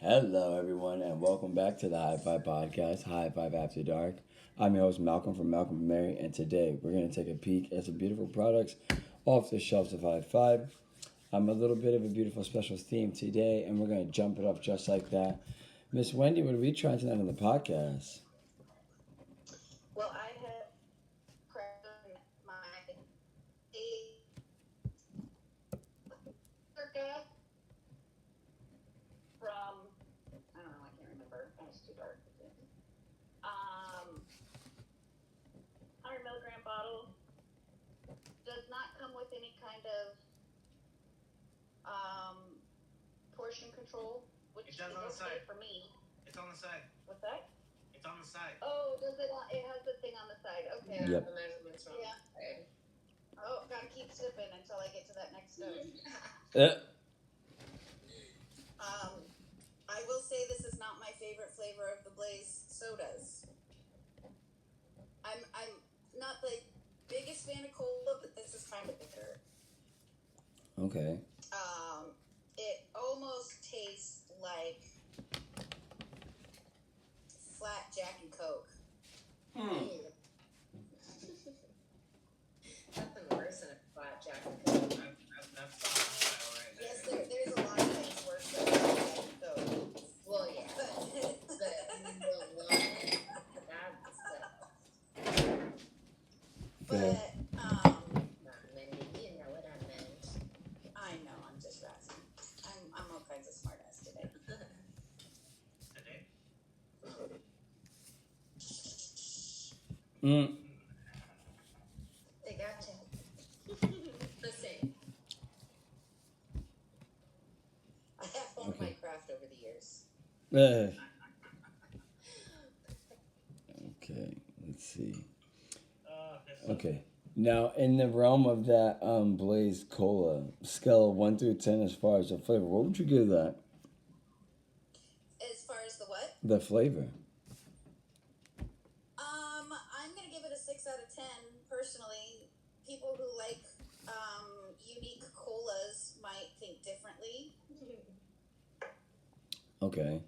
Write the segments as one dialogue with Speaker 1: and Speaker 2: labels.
Speaker 1: Hello, everyone, and welcome back to the High-5 podcast, High-5 After Dark. I'm your host, Malcolm from Malcolm&Mary, and today we're going to take a peek at some beautiful products off the shelves of High-5. I'm a little bit of a beautiful special theme today, and we're going to jump it off just like that. Miss Wendy, what are we trying tonight on the podcast?
Speaker 2: Well, I have crafted my circa from, I don't know, I can't remember. It's too dark. 100 milligram bottle. Does not come with any kind of portion control, which is okay for me.
Speaker 3: It's on the side.
Speaker 2: What's that?
Speaker 3: It's on the side.
Speaker 2: Oh, does it? It has the thing on the side. Okay.
Speaker 1: Yep.
Speaker 4: The measurements are on the side.
Speaker 2: Oh, gotta keep sipping until I get to that next step. I will say this is not my favorite flavor of the Blaze sodas. I'm not the biggest fan of cola, but this is kind of bitter.
Speaker 1: Okay.
Speaker 2: It almost tastes like flat Jack and Coke.
Speaker 4: Nothing worse than a flat Jack and Coke.
Speaker 3: That's the style right there.
Speaker 2: Yes, there's a lot of things worse than Jack and Coke.
Speaker 4: Well, yeah. The bad stuff.
Speaker 2: But
Speaker 4: Not many. You know what I meant.
Speaker 2: I know, I'm just razzing. I'm all kinds of smart ass today.
Speaker 3: Today?
Speaker 4: They gotcha. Listen.
Speaker 2: I have honed my craft over the years.
Speaker 1: Okay, let's see.
Speaker 3: This
Speaker 1: Okay. Now, in the realm of that Blaze Cola, scale of 1 through 10 as far as the flavor, what would you give that?
Speaker 2: As far as the what?
Speaker 1: The flavor.
Speaker 2: I'm gonna give it a 6 out of 10. Personally, people who like unique colas might think differently.
Speaker 1: Okay.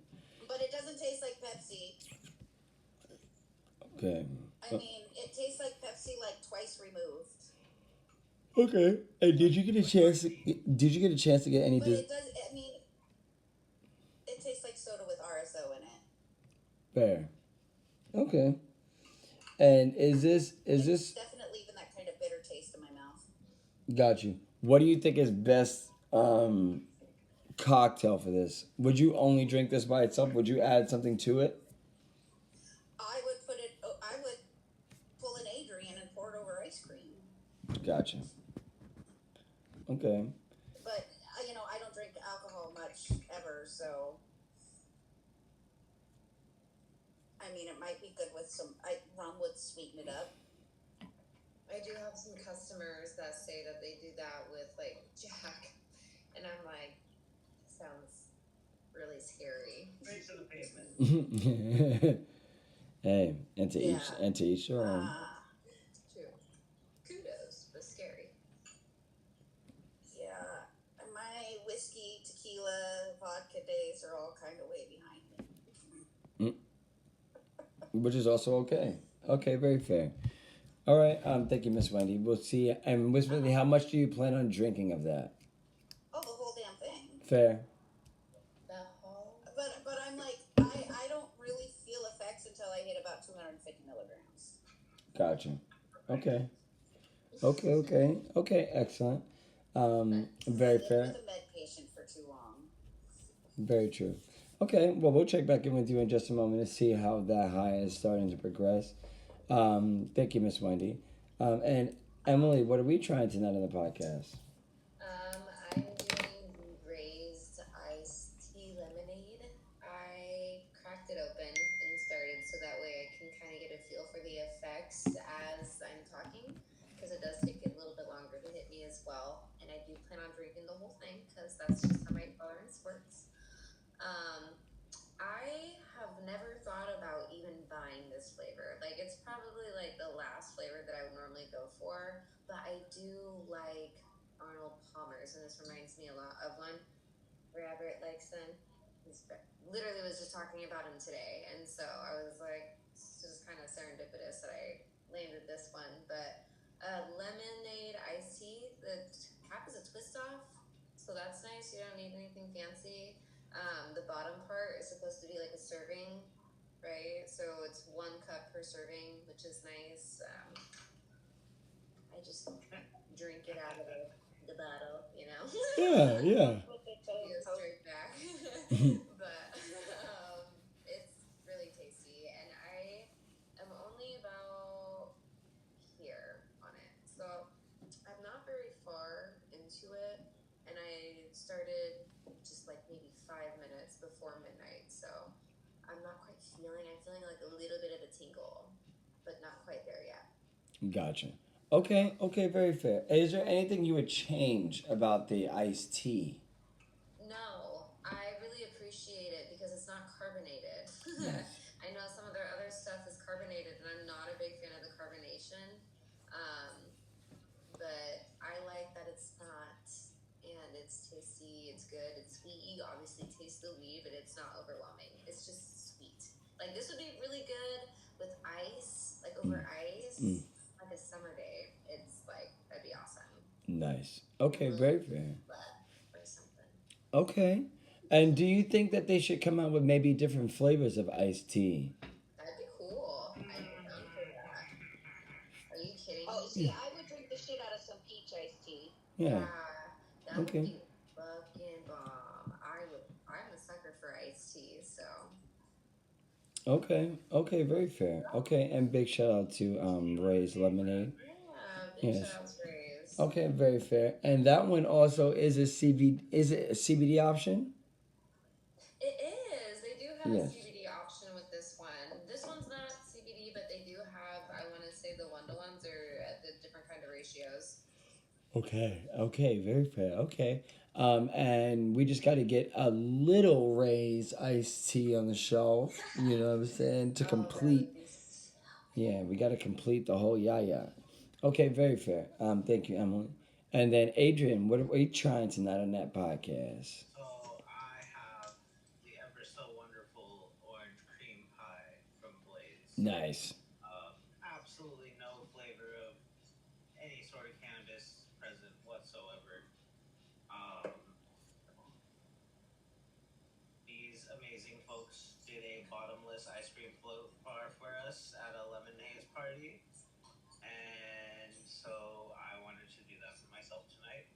Speaker 2: But it doesn't taste like Pepsi.
Speaker 1: Okay.
Speaker 2: I mean, it tastes like Pepsi like twice removed.
Speaker 1: Okay. And did you get a chance? Did you get a chance to get any?
Speaker 2: But it does. I mean, it tastes like soda with RSO in it.
Speaker 1: Fair. Okay. And is this
Speaker 2: Definitely leaving that kind of bitter taste in my mouth.
Speaker 1: got you? What do you think is best cocktail for this? Would you only drink this by itself? Would you add something to it?
Speaker 2: I would pull an Adrian and pour it over ice cream.
Speaker 1: Gotcha. Okay.
Speaker 2: But I don't drink alcohol much ever, so I mean, it might be good with some rum would sweeten it up.
Speaker 4: I do have some customers that say that they do that with like Jack, and I'm like, sounds really scary.
Speaker 3: Straight to the pavement.
Speaker 1: Hey, and to each their own.
Speaker 4: True. Kudos, but scary.
Speaker 2: Yeah, my whiskey, tequila, vodka days are all kind of way behind me.
Speaker 1: Which is also okay. Okay, very fair. All right. Thank you, Miss Wendy. We'll see. And Miss Wendy, how much do you plan on drinking of that?
Speaker 2: Oh, the whole damn thing.
Speaker 1: Fair.
Speaker 4: The whole.
Speaker 2: But I'm like, I don't really feel effects until I hit about 250 milligrams.
Speaker 1: Gotcha. Okay. Okay. Excellent. Very fair.
Speaker 2: I've been a med patient for too long.
Speaker 1: Very true. Okay. Well, we'll check back in with you in just a moment to see how that high is starting to progress. Thank you, Miss Wendy. And Emily, what are we trying tonight on the podcast?
Speaker 4: I'm doing raised iced tea lemonade. I cracked it open and started so that way I can kind of get a feel for the effects as I'm talking, because it does take a little bit longer to hit me as well. And I do plan on drinking the whole thing because that's just how my tolerance works. I have never thought about even buying this flavor. Like, it's probably like the last flavor that I would normally go for, but I do like Arnold Palmer's, and this reminds me a lot of one where Everett likes them. literally was just talking about him today, and so I was like, it's just kind of serendipitous that I landed this one. But lemonade iced tea. The cap is a twist off, so that's nice. You don't need anything fancy. The bottom part is supposed to be like a serving, right? So it's 1 cup per serving, which is nice. I just drink it out of the bottle, you know.
Speaker 1: Yeah, yeah.
Speaker 2: With the
Speaker 4: Go
Speaker 2: toast.
Speaker 4: straight back. But it's really tasty, and I am only about here on it, so I'm not very far into it, and I started just like maybe 5 minutes before midnight, so I'm not quite feeling. I'm feeling like a little bit of a tingle, but not quite there yet.
Speaker 1: Gotcha. Okay, okay, very fair. Is there anything you would change about the iced tea?
Speaker 4: No, I really appreciate it because it's not carbonated.
Speaker 1: Nice.
Speaker 4: I know some of their other stuff is carbonated, and I'm not a big fan of the carbonation. Um, but I like that it's not, and it's tasty, it's good, it's sweet. You obviously taste the weed, but it's not overwhelming. It's just sweet. Like this would be really good with ice, like over ice,
Speaker 1: Mm.
Speaker 4: like a summer day. It's like that'd be awesome.
Speaker 1: Nice. Okay, very fair.
Speaker 4: Or something.
Speaker 1: Okay. And do you think that they should come out with maybe different flavors of iced tea?
Speaker 4: That'd be cool. I'd be down for that. Are you kidding
Speaker 2: Oh,
Speaker 4: me?
Speaker 2: see, I would drink the shit out of some peach iced tea.
Speaker 1: Yeah.
Speaker 4: That would
Speaker 1: Okay.
Speaker 4: be fucking bomb. I'm a sucker for iced tea, so
Speaker 1: Okay. Okay, very fair. Okay, and big shout out to Ray's Lemonade.
Speaker 4: yeah, big
Speaker 1: Yes.
Speaker 4: shout out to Rays.
Speaker 1: Okay, very fair. And that one also is a CBD. Is it a CBD option?
Speaker 4: It is. They do have
Speaker 1: Yes.
Speaker 4: a CBD option with this one. This one's not CBD, but they do have, I want to say the one-to-ones are at the different kind of ratios.
Speaker 1: Okay. Okay, very fair. Okay. And we just got to get a little Ray's iced tea on the shelf. You know what I'm saying? To
Speaker 4: Oh, that
Speaker 1: complete.
Speaker 4: would be so
Speaker 1: Yeah, we got to complete the whole yaya. Okay, very fair. Thank you, Emily. And then Adrian, what are you trying tonight on that podcast?
Speaker 3: So I have the ever so wonderful orange cream pie from Blaze.
Speaker 1: Nice.
Speaker 3: Absolutely no flavor of any sort of cannabis present whatsoever. Um, these amazing folks did a bottomless ice cream float bar for us at a lemon haze party, and so I wanted to do that for myself tonight.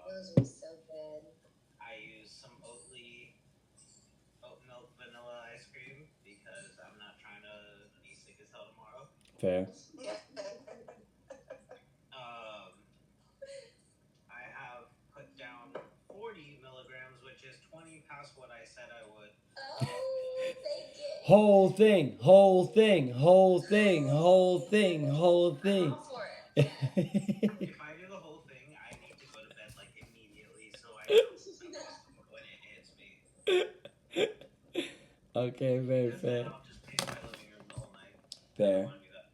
Speaker 4: Those were so good.
Speaker 3: I used some Oatly oat milk vanilla ice cream because I'm not trying to be sick as hell tomorrow.
Speaker 1: Fair.
Speaker 3: I have put down 40 milligrams, which is 20 past what I said I would.
Speaker 4: Oh, thank you.
Speaker 1: Whole thing, whole thing, whole thing, whole thing, whole
Speaker 4: I'm
Speaker 1: thing.
Speaker 4: all for it.
Speaker 3: If I do the whole thing, I need to go to bed like immediately so I know when it hits me.
Speaker 1: Okay, very
Speaker 3: Because then
Speaker 1: fair.
Speaker 3: I'll just pace my living room the whole night. I
Speaker 1: Fair.
Speaker 3: don't want to do that.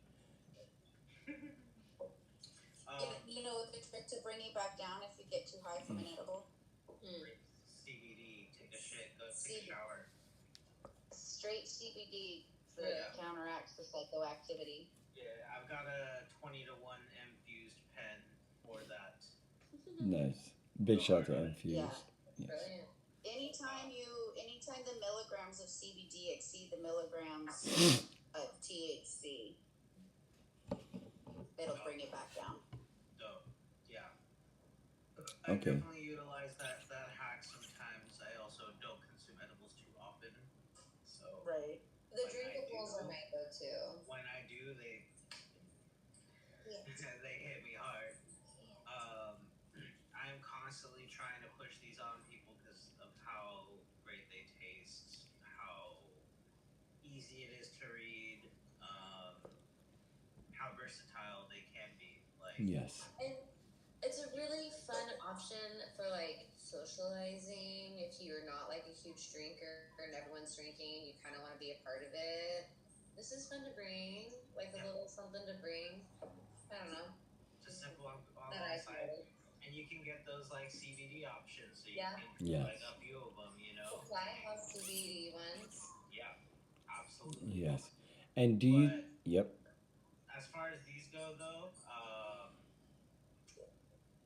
Speaker 2: You know, the trick to bring you back down if you get too high from an edible?
Speaker 3: CBD, take a shit, go take a shower.
Speaker 2: Straight CBD
Speaker 3: Yeah.
Speaker 2: counteracts the psychoactivity.
Speaker 3: Yeah, I've got a 20-to-1 infused pen for that.
Speaker 1: Nice. Big shout out to Infused.
Speaker 2: Yeah.
Speaker 1: Yes.
Speaker 4: Brilliant.
Speaker 2: Anytime the milligrams of CBD exceed the milligrams of THC, it'll bring it back down.
Speaker 3: Dope. Yeah. I
Speaker 1: Okay.
Speaker 3: definitely utilize that hack sometimes. I also don't consume edibles too often. So
Speaker 2: Right.
Speaker 4: The drinkables are my go-to.
Speaker 3: when I do, they they hit me hard. I'm constantly trying to push these on people because of how great they taste, how easy it is to read, how versatile they can be. Like
Speaker 1: Yes.
Speaker 4: And it's a really fun option for like socializing if you're not like a huge drinker and everyone's drinking, you kind of want to be a part of it. This is fun to bring, like a little something to bring. I don't know.
Speaker 3: just simple on
Speaker 4: That
Speaker 3: the
Speaker 4: I
Speaker 3: side.
Speaker 4: feel.
Speaker 3: And and you can get those like CBD options, so you
Speaker 4: Yeah.
Speaker 3: can do
Speaker 1: Yes.
Speaker 3: like a few of them, you know.
Speaker 4: Supply house CBD ones.
Speaker 3: Yeah, absolutely.
Speaker 1: Yes. And do you?
Speaker 3: But
Speaker 1: Yep.
Speaker 3: as far as these go, though,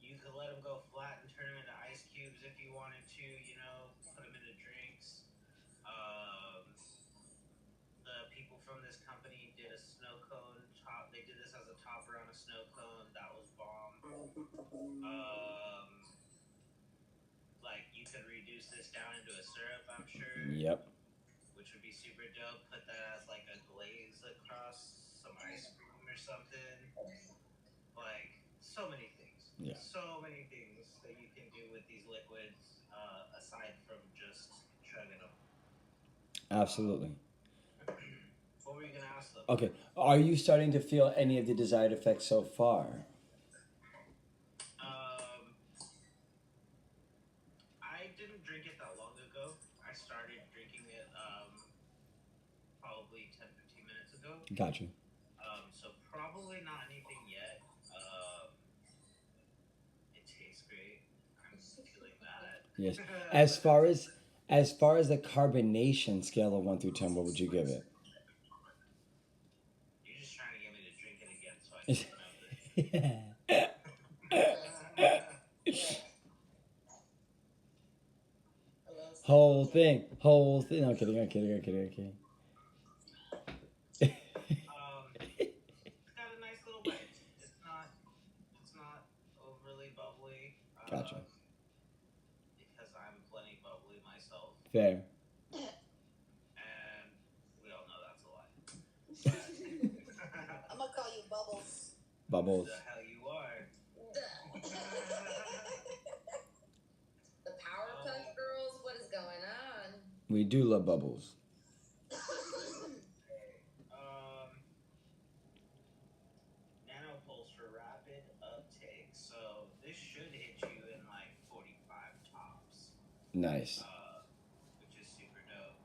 Speaker 3: you could let them go flat and turn them into ice cubes if you wanted to, you know, put them into drinks. Um, the people from this company did a snow cone top. They did this as a topper on a snow cone. That was bomb. Um, like you could reduce this down into a syrup, I'm sure,
Speaker 1: Yep.
Speaker 3: which would be super dope. Put that as like a glaze across some ice cream or something. Like so many things,
Speaker 1: Yeah.
Speaker 3: so many things that you can do with these liquids, aside from just chugging them.
Speaker 1: Absolutely.
Speaker 3: What were you gonna ask them?
Speaker 1: Okay. Are you starting to feel any of the desired effects so far?
Speaker 3: Um, I didn't drink it that long ago. I started drinking it probably 10, 15 minutes ago.
Speaker 1: Gotcha.
Speaker 3: So probably not anything yet. It tastes great. I'm feeling that.
Speaker 1: Yes. As far as as far as the carbonation scale of 1 through 10, what would you give it?
Speaker 3: You're just trying to get me to drink it again so I can remember.
Speaker 1: Whole thing. Whole thing. No, I'm kidding. I'm kidding. I'm kidding. I'm kidding.
Speaker 3: It's got a nice little bite. It's not overly bubbly.
Speaker 1: Gotcha.
Speaker 3: Because I'm plenty bubbly myself,
Speaker 1: Fair.
Speaker 3: and we all know that's a lie. But
Speaker 2: I'm gonna call you Bubbles.
Speaker 1: Bubbles.
Speaker 3: the hell you are.
Speaker 4: The Powerpuff Girls. What is going on?
Speaker 1: We do love bubbles.
Speaker 3: Nanopulse for rapid uptake. So this should hit you in like 45 tops,
Speaker 1: Nice.
Speaker 3: which is super dope.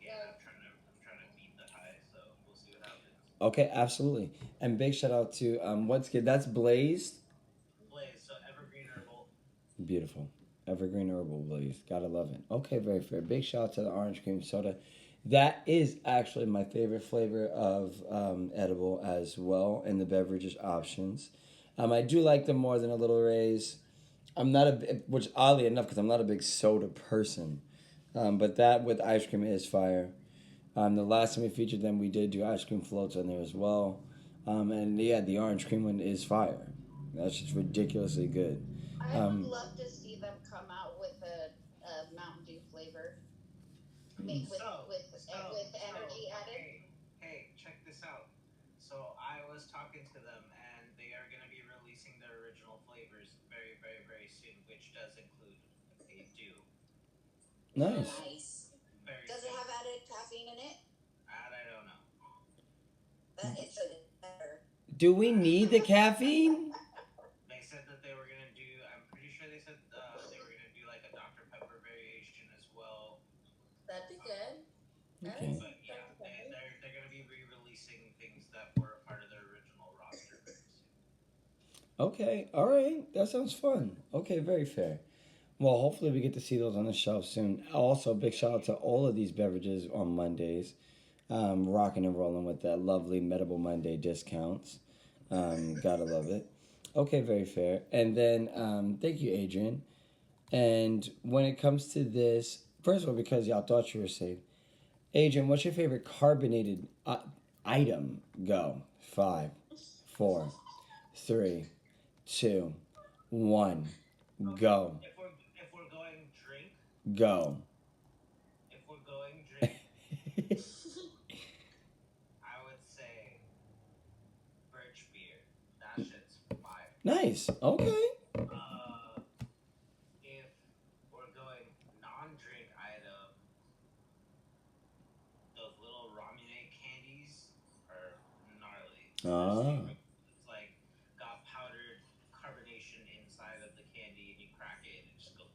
Speaker 3: Again, I'm trying to beat the high, so we'll see what happens.
Speaker 1: Okay, absolutely. And big shout out to what's good. That's Blazed.
Speaker 3: Blaze, so evergreen herbal.
Speaker 1: Beautiful. Evergreen herbal Blaze. Gotta love it. Okay, very fair. Big shout out to the orange cream soda. That is actually my favorite flavor of edible as well in the beverages options. I do like them more than a Little Rays. I'm not which oddly enough, because I'm not a big soda person. But that with ice cream is fire. The last time we featured them, we did do ice cream floats on there as well. And yeah, the orange cream one is fire. That's just ridiculously good.
Speaker 2: I would love to see them come out with a Mountain Dew flavor. Made with energy added.
Speaker 3: Hey, check this out. So I was talking to them, and they are going to be releasing their original flavors very, very, very soon, which does include a dew.
Speaker 1: Nice.
Speaker 2: Nice.
Speaker 3: Very
Speaker 2: Does it
Speaker 3: soon.
Speaker 2: have added caffeine in it?
Speaker 3: That I don't know.
Speaker 2: That it should better.
Speaker 1: Do we need the caffeine?
Speaker 3: They said that they were going to do, I'm pretty sure they said they were going to do like a Dr. Pepper variation as well.
Speaker 4: That'd be good.
Speaker 1: Okay.
Speaker 3: But yeah, they're going to be re-releasing things that were a part of their original roster very soon.
Speaker 1: Okay. All right. That sounds fun. Okay. Very fair. Well, hopefully we get to see those on the shelf soon. Also, big shout out to all of these beverages on Mondays. Rocking and rolling with that lovely Medical Monday discounts. Gotta love it. Okay, very fair. And then thank you, Adrian. And when it comes to this, first of all, because y'all thought you were safe, Adrian, what's your favorite carbonated item? Go. 5, 4, 3, 2, 1. Go.
Speaker 3: If we're going drink,
Speaker 1: Go.
Speaker 3: if we're going drink, I would say birch beer. That shit's fire.
Speaker 1: Nice. Okay.
Speaker 3: If we're going non-drink item, those little Raminate candies are gnarly.
Speaker 1: Ah.
Speaker 3: It's like got powdered carbonation inside of the candy, and you crack it, and it just goes.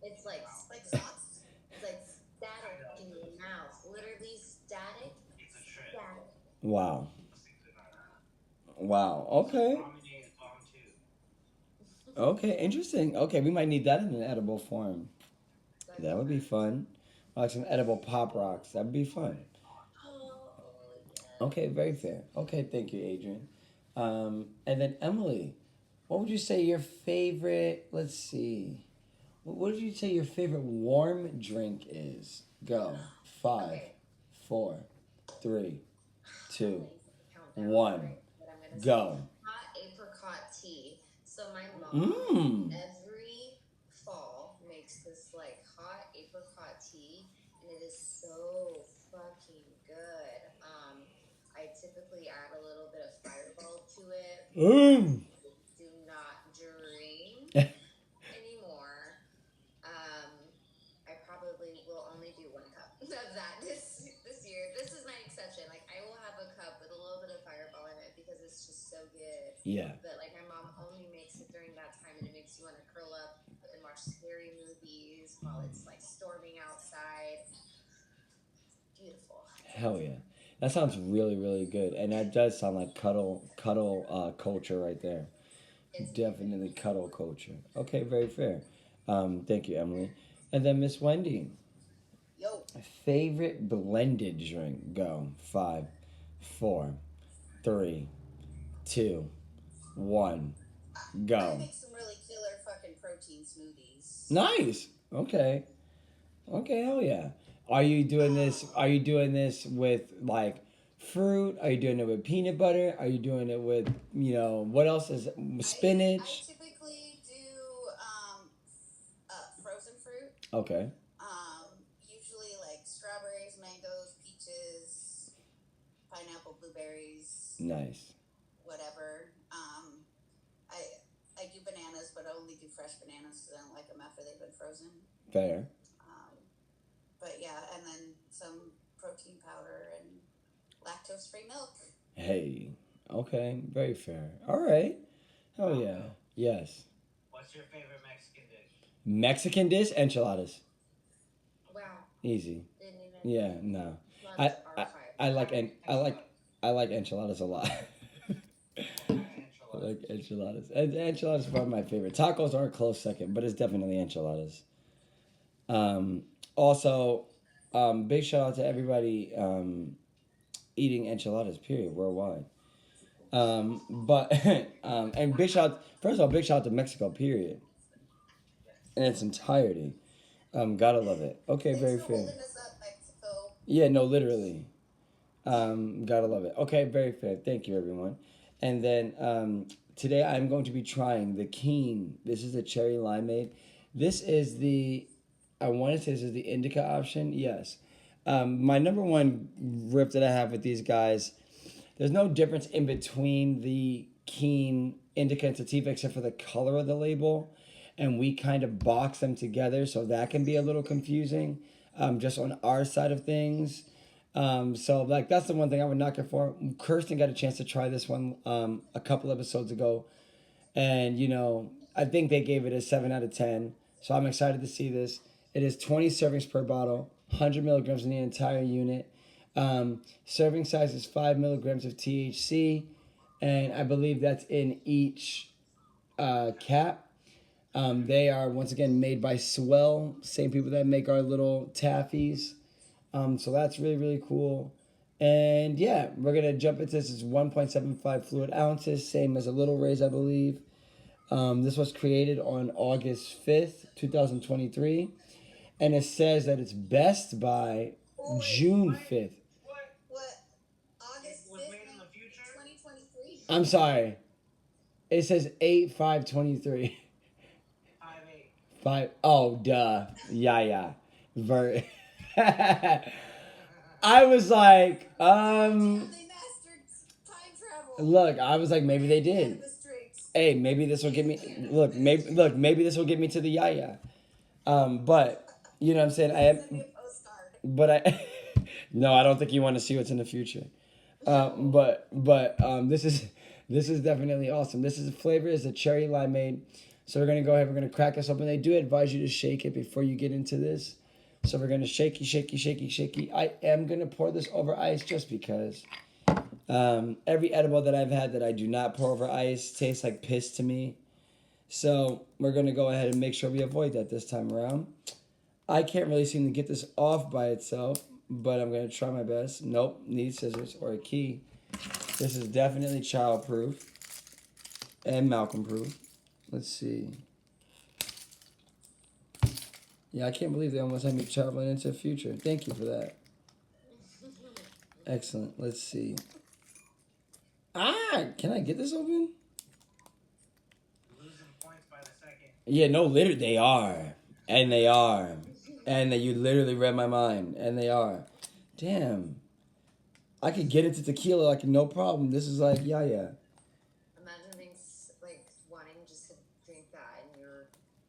Speaker 4: It's like
Speaker 2: Like Zots?
Speaker 4: it's like static in your mouth. Literally static.
Speaker 3: It's a trip.
Speaker 4: Static.
Speaker 1: Wow.
Speaker 3: Those things are gnarly.
Speaker 1: Wow. Okay.
Speaker 3: Raminate is bomb too.
Speaker 1: Okay, interesting. Okay, we might need that in an edible form.
Speaker 4: That'd
Speaker 1: That
Speaker 4: be
Speaker 1: would be
Speaker 4: fun.
Speaker 1: fun. Like some edible pop rocks. That'd be fun.
Speaker 4: Oh,
Speaker 1: Okay, very
Speaker 4: yes.
Speaker 1: fair. Okay, thank you, Adrian. And then Emily, what would you say your favorite? Let's see. What would you say your favorite warm drink is? Go. Five,
Speaker 4: Okay,
Speaker 1: 4, 3,
Speaker 4: let
Speaker 1: 2,
Speaker 4: me count down
Speaker 1: 1.
Speaker 4: what I'm gonna say.
Speaker 1: Go.
Speaker 4: Hot apricot tea. So my mom
Speaker 1: Mmm.
Speaker 4: every fall makes this like hot apricot tea, and it is so fucking good. I typically add a little bit of Fireball to it, but
Speaker 1: Mmm.
Speaker 4: I do not drink anymore. Um, I probably will only do 1 cup of that this year. This is my exception. Like I will have a cup with a little bit of Fireball in it because it's just so good.
Speaker 1: Yeah.
Speaker 4: But like my mom only makes it during that time, and it makes you want to curl up and watch scary movies while it's like storming outside. Beautiful.
Speaker 1: Hell yeah. That sounds really, really good. And that does sound like cuddle culture right there.
Speaker 4: It's
Speaker 1: Definitely cuddle culture. Okay, very fair. Thank you, Emily. And then Miss Wendy,
Speaker 2: Yo,
Speaker 1: favorite blended drink. Go. 5, 4, 3, 2, 1.
Speaker 2: I
Speaker 1: Go.
Speaker 2: make some really killer fucking protein smoothies.
Speaker 1: Nice. Okay. Okay, hell yeah. Are you doing this? Are you doing this with like fruit? Are you doing it with peanut butter? Are you doing it with what else is
Speaker 2: I
Speaker 1: spinach?
Speaker 2: typically do frozen fruit.
Speaker 1: Okay,
Speaker 2: Usually like strawberries, mangoes, peaches, pineapple, blueberries,
Speaker 1: nice,
Speaker 2: whatever. I do bananas, but I only do fresh bananas because I don't like them after they've been frozen.
Speaker 1: fair.
Speaker 2: Um, but yeah, and then some protein powder and lactose-free milk.
Speaker 1: Hey, okay, very fair. All right, hell yeah,
Speaker 3: Malcolm,
Speaker 1: yes.
Speaker 3: what's your favorite Mexican dish?
Speaker 1: Mexican dish enchiladas,
Speaker 4: wow.
Speaker 1: easy.
Speaker 4: Didn't even
Speaker 1: Yeah, no,
Speaker 4: lunch
Speaker 1: I I,
Speaker 4: R5.
Speaker 1: I like
Speaker 3: Why
Speaker 1: and I like enchiladas a lot.
Speaker 3: kind of
Speaker 1: I
Speaker 3: enchiladas?
Speaker 1: like enchiladas. Enchiladas are probably my favorite. Tacos are a close second, but it's definitely enchiladas. Also, big shout out to everybody eating enchiladas. Period. Worldwide. But and big shout. First of all, big shout out to Mexico. Period. In its entirety. Gotta love it. Okay,
Speaker 2: Thanks
Speaker 1: very
Speaker 2: for
Speaker 1: fair.
Speaker 2: holding us up, Mexico.
Speaker 1: Yeah, no, literally. Gotta love it. Okay, very fair. Thank you, everyone. And then today I'm going to be trying the Keen. This is the cherry limeade. This is the, I want to say this is the indica option. Yes. My number one rip that I have with these guys, there's no difference in between the Keen indica and sativa except for the color of the label. And we kind of box them together, so that can be a little confusing just on our side of things. So like that's the one thing I would knock it for. Kirsten got a chance to try this one a couple episodes ago, and I think they gave it a 7 out of 10. So I'm excited to see this. It is 20 servings per bottle, 100 milligrams in the entire unit. Serving size is 5 milligrams of THC, and I believe that's in each cap. They are once again made by Swell, same people that make our little taffies. So that's really, really cool. And yeah, we're going to jump into this. It's 1.75 fluid ounces, same as a Little Raise, I believe. This was created on August 5th, 2023. And it says that it's best by
Speaker 2: Oh, wait,
Speaker 1: June
Speaker 3: What?
Speaker 1: 5th.
Speaker 2: what?
Speaker 3: It
Speaker 2: August
Speaker 3: was
Speaker 2: 5th,
Speaker 3: made in the future?
Speaker 2: 2023?
Speaker 1: I'm sorry. It says 8/5/23.
Speaker 3: 5'8".
Speaker 1: 5. Oh, duh. Yeah. Ver. I was like,
Speaker 2: Damn, they mastered time travel.
Speaker 1: look, I was like, maybe they did.
Speaker 2: Cannabis drinks.
Speaker 1: Hey, maybe this will get me. Maybe this will get me to the yaya. But you know what I'm saying.
Speaker 2: Send me a postcard.
Speaker 1: But I, no, I don't think you want to see what's in the future. This is definitely awesome. This is flavor is a cherry limeade. So we're gonna go ahead. We're gonna crack this open. They do advise you to shake it before you get into this. So we're gonna shaky. I am gonna pour this over ice just because. Every edible that I've had that I do not pour over ice tastes like piss to me. So we're going to go ahead and make sure we avoid that this time around. I can't really seem to get this off by itself, but I'm going to try my best. Nope, need scissors or a key. This is definitely child-proof and Malcolm-proof. Let's see. Yeah, I can't believe they almost had me traveling into the future. Thank you for that. Excellent. Let's see. Can I get this open?
Speaker 3: Losing points by the second.
Speaker 1: Yeah, no, literally, they are. And they are. And you literally read my mind. And they are. Damn. I could get into tequila like no problem. This is like, yeah.
Speaker 4: Imagine being like wanting just to drink that and you're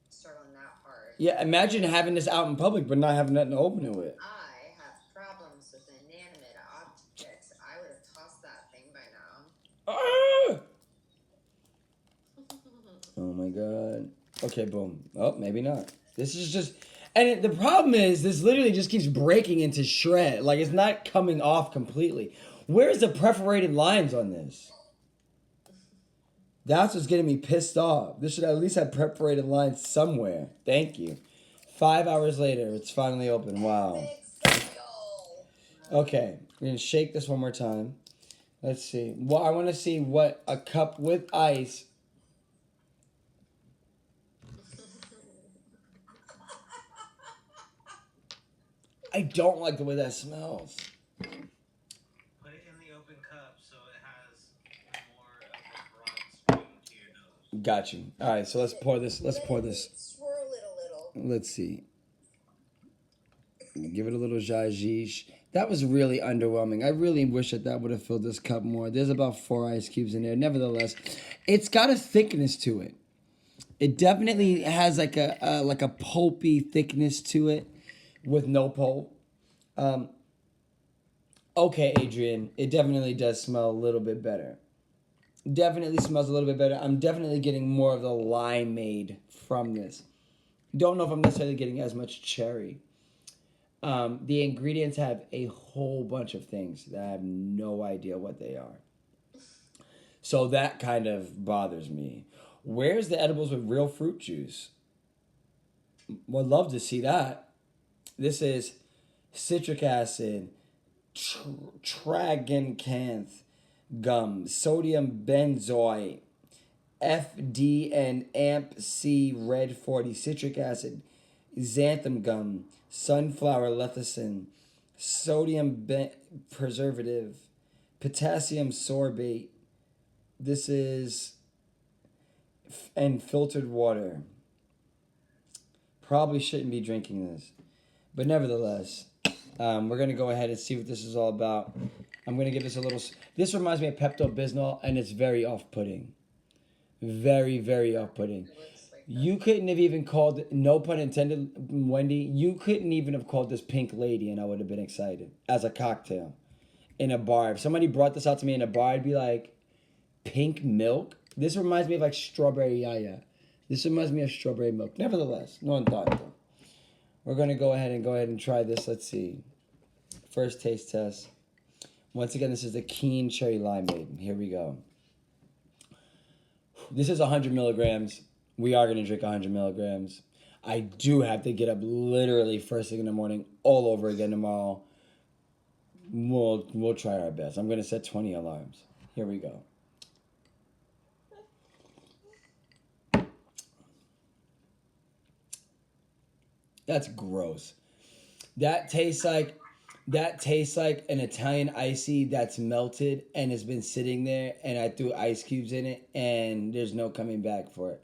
Speaker 4: struggling that hard.
Speaker 1: Yeah, imagine having this out in public but not having nothing to open it with.
Speaker 4: I have problems with inanimate objects. I would have tossed that thing by now.
Speaker 1: Ah! Oh my god. Okay, boom. Oh, maybe not. This is just... And the problem is, this literally just keeps breaking into shred. Like, it's not coming off completely. Where's the perforated lines on this? That's what's getting me pissed off. This should at least have perforated lines somewhere. Thank you. 5 hours later, it's finally open. Wow. Okay, we're going to shake this one more time. Let's see. Well, I want to see what a cup with ice... I don't like the way that smells.
Speaker 3: Put it in the open cup so it has more of a broad spring to your nose.
Speaker 1: Got you. All right, so let's pour this.
Speaker 2: Swirl it a little.
Speaker 1: Let's see. Give it a little zhazhish. That was really underwhelming. I really wish that would have filled this cup more. There's about 4 ice cubes in there. Nevertheless, it's got a thickness to it. It definitely has like a pulpy thickness to it with no pulp. Okay, Adrian, it definitely does smell a little bit better. Definitely smells a little bit better. I'm definitely getting more of the limeade from this. Don't know if I'm necessarily getting as much cherry. The ingredients have a whole bunch of things that I have no idea what they are. So that kind of bothers me. Where's the edibles with real fruit juice? Would love to see that. This is citric acid, tragacanth gum, sodium benzoate, FD and AMP C red 40, citric acid, xanthan gum, sunflower lecithin, sodium preservative, potassium sorbate. This is and filtered water. Probably shouldn't be drinking this, but nevertheless, we're gonna go ahead and see what this is all about. I'm gonna give this a little. This reminds me of Pepto-Bismol, and it's very off-putting. Very, very off-putting. You couldn't have even called, no pun intended, Wendy, you couldn't even have called this Pink Lady and I would have been excited as a cocktail in a bar. If somebody brought this out to me in a bar, I'd be like, pink milk? This reminds me of like strawberry yaya. This reminds me of strawberry milk. Nevertheless, no one thought though. We're going to go ahead and try this. Let's see. First taste test. Once again, this is the Keen Cherry Limeade. Here we go. This is 100 milligrams. We are going to drink 100 milligrams. I do have to get up literally first thing in the morning all over again tomorrow. We'll try our best. I'm going to set 20 alarms. Here we go. That's gross. That tastes like an Italian icee that's melted and has been sitting there, and I threw ice cubes in it, and there's no coming back for it.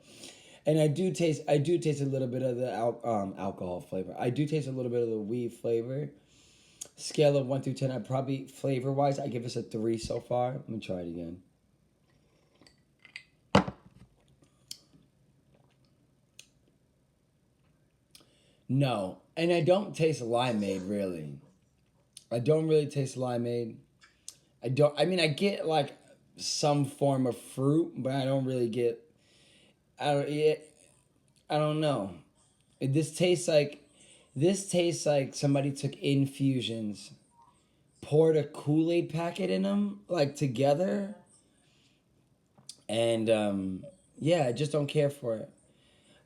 Speaker 1: And I do taste a little bit of the alcohol flavor. I do taste a little bit of the weed flavor. Scale of 1 through 10, I probably, flavor-wise, I give this a 3 so far. Let me try it again. No, and I don't taste limeade, really. I don't really taste limeade. I get, like, some form of fruit, but I don't really get... I don't know. This tastes like somebody took infusions, poured a Kool-Aid packet in them, like together, and Yeah, I just don't care for it.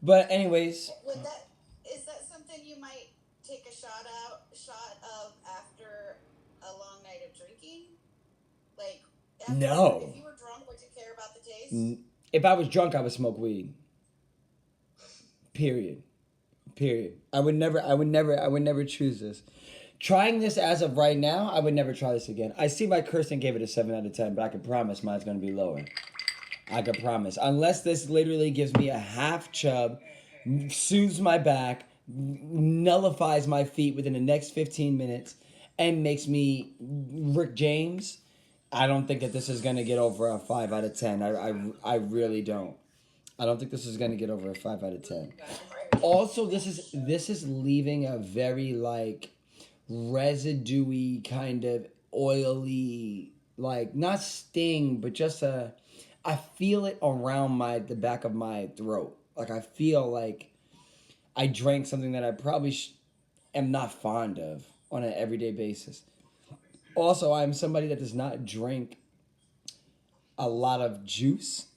Speaker 1: But anyways,
Speaker 2: Would that is that something you might take a shot of after a long night of drinking? Like if
Speaker 1: no.
Speaker 2: you were drunk, would you care about the taste?
Speaker 1: If I was drunk, I would smoke weed. Period. Period. I would never choose this. Trying this as of right now, I would never try this again. I see why Kirsten gave it a 7 out of 10, but I can promise mine's going to be lower. I can promise. Unless this literally gives me a half chub, soothes my back, nullifies my feet within the next 15 minutes, and makes me Rick James, I don't think that this is going to get over a 5 out of 10. I really don't. I don't think this is going to get over a 5 out of 10. Also, this is leaving a very like residuey kind of oily, like not sting, but just I feel it around the back of my throat. Like I feel like I drank something that I probably am not fond of on an everyday basis. Also, I'm somebody that does not drink a lot of juice.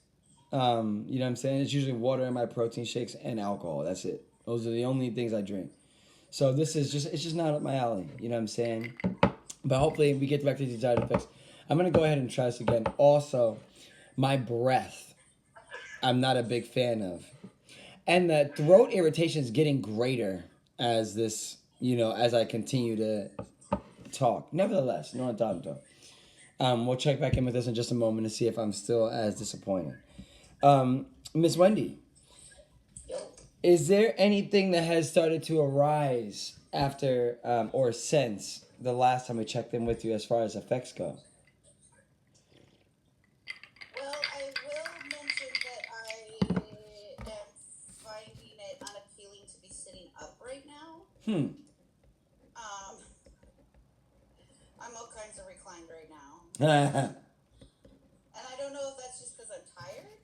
Speaker 1: You know what I'm saying? It's usually water in my protein shakes and alcohol. That's it. Those are the only things I drink. So this is it's just not up my alley. You know what I'm saying? But hopefully we get back to the desired effects. I'm gonna go ahead and try this again. Also, my breath, I'm not a big fan of, and the throat irritation is getting greater as this, as I continue to talk. Nevertheless, no one talking to. We'll check back in with this in just a moment to see if I'm still as disappointed. Miss Wendy, is there anything that has started to arise after or since the last time we checked in with you as far as effects go?
Speaker 2: Well, I will mention that I am finding it unappealing to be sitting up right now. I'm all kinds of reclined right now. And I don't know if that's just because I'm tired.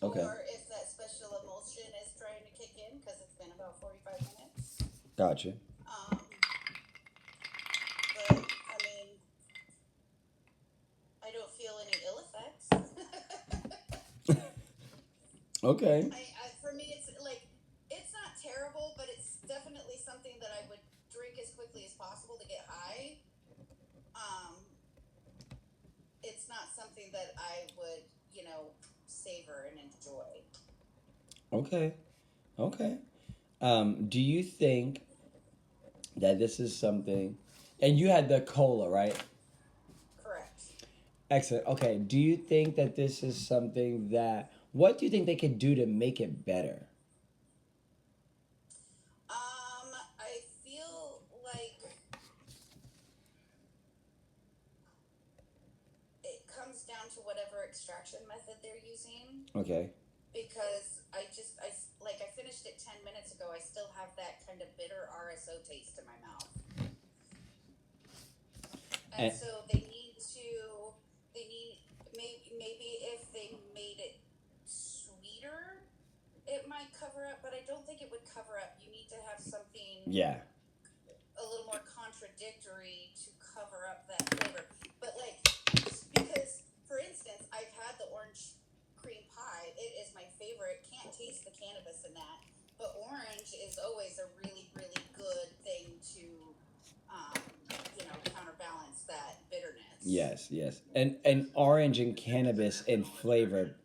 Speaker 1: Okay.
Speaker 2: Or if that special emulsion is trying to kick in because it's been about 45 minutes.
Speaker 1: Gotcha.
Speaker 2: But, I mean, I don't feel any ill effects.
Speaker 1: Okay.
Speaker 2: For me, it's like, it's not terrible, but it's definitely something that I would drink as quickly as possible to get high. It's not something that I would, savor and enjoy.
Speaker 1: Okay. Okay. Do you think that this is something, and you had the cola, right?
Speaker 2: Correct.
Speaker 1: Excellent. Okay. Do you think that this is something what do you think they could do to make it better?
Speaker 2: I feel like it comes down to whatever extraction method they're using.
Speaker 1: Okay.
Speaker 2: Because I finished it 10 minutes ago. I still have that kind of bitter RSO taste in my mouth. And so maybe if they made it sweeter, it might cover up, but I don't think it would cover up. You need to have something a little more contradictory to cover up that flavor. But because, for instance, I've had the orange cream pie. It is my favorite. Can't taste the cannabis in that. But orange is always a really, really good thing to, counterbalance that bitterness.
Speaker 1: Yes. And orange and cannabis in flavor,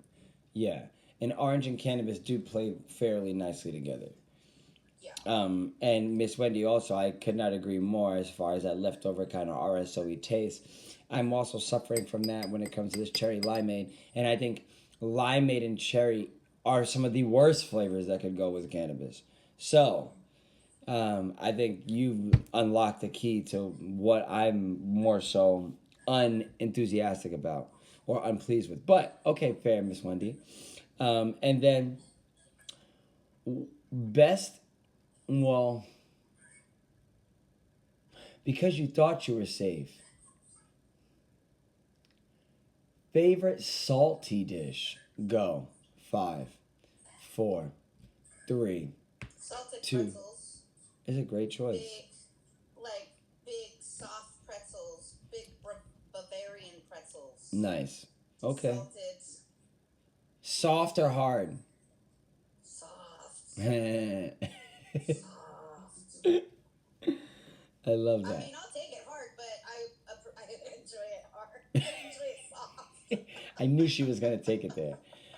Speaker 1: yeah. And orange and cannabis do play fairly nicely together.
Speaker 2: Yeah.
Speaker 1: And Miss Wendy also, I could not agree more as far as that leftover kind of RSOE taste. I'm also suffering from that when it comes to this cherry limeade. And I think limeade and cherry are some of the worst flavors that could go with cannabis. So, I think you've unlocked the key to what I'm more so unenthusiastic about or unpleased with. But, okay, fair, Miss Wendy. And then, because you thought you were safe. Favorite salty dish? Go. 5, 4, 3,
Speaker 2: Salted
Speaker 1: 2.
Speaker 2: pretzels.
Speaker 1: Is a great choice.
Speaker 2: Big soft pretzels. Big Bavarian pretzels.
Speaker 1: Nice. Okay. Soft or hard?
Speaker 2: Soft.
Speaker 1: I
Speaker 2: Soft.
Speaker 1: love
Speaker 2: I
Speaker 1: that.
Speaker 2: mean, I'll take it hard, but I enjoy it hard. I enjoy it soft.
Speaker 1: I knew she was gonna take it there.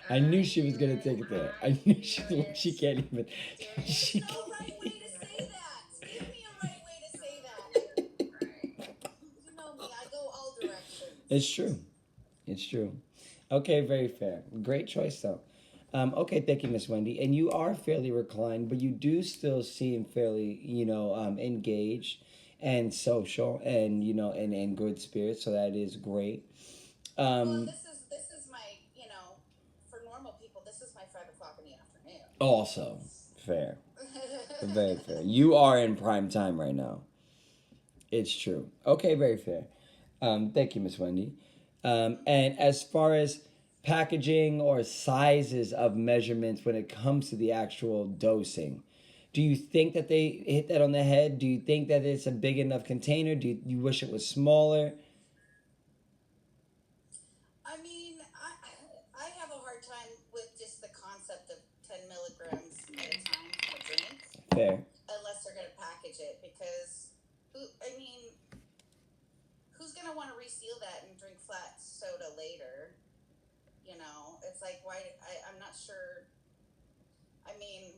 Speaker 1: I knew she was gonna take it there. I knew she can't even.
Speaker 2: There's
Speaker 1: She
Speaker 2: no
Speaker 1: can't.
Speaker 2: right way to say that. Give me a right way to say that. You know me, I go all directions.
Speaker 1: It's true. It's true. Okay, very fair. Great choice though. Okay, thank you, Miss Wendy. And you are fairly reclined, but you do still seem fairly, engaged and social, and and in good spirits. So that is great.
Speaker 2: Well,
Speaker 1: Um,
Speaker 2: this is my, for normal people, this is my 5 o'clock in the afternoon.
Speaker 1: Also fair, very fair. You are in prime time right now. It's true. Okay, very fair. Thank you, Miss Wendy. And as far as packaging or sizes of measurements when it comes to the actual dosing, do you think that they hit that on the head? Do you think that it's a big enough container? Do you wish it was smaller?
Speaker 2: I mean, I have a hard time with just the concept of 10 milligrams at a time from a drink.
Speaker 1: Fair.
Speaker 2: Unless they're going to package it, because, who's going to want to reseal that and drink flat soda later? It's like, why? I'm not sure. I mean,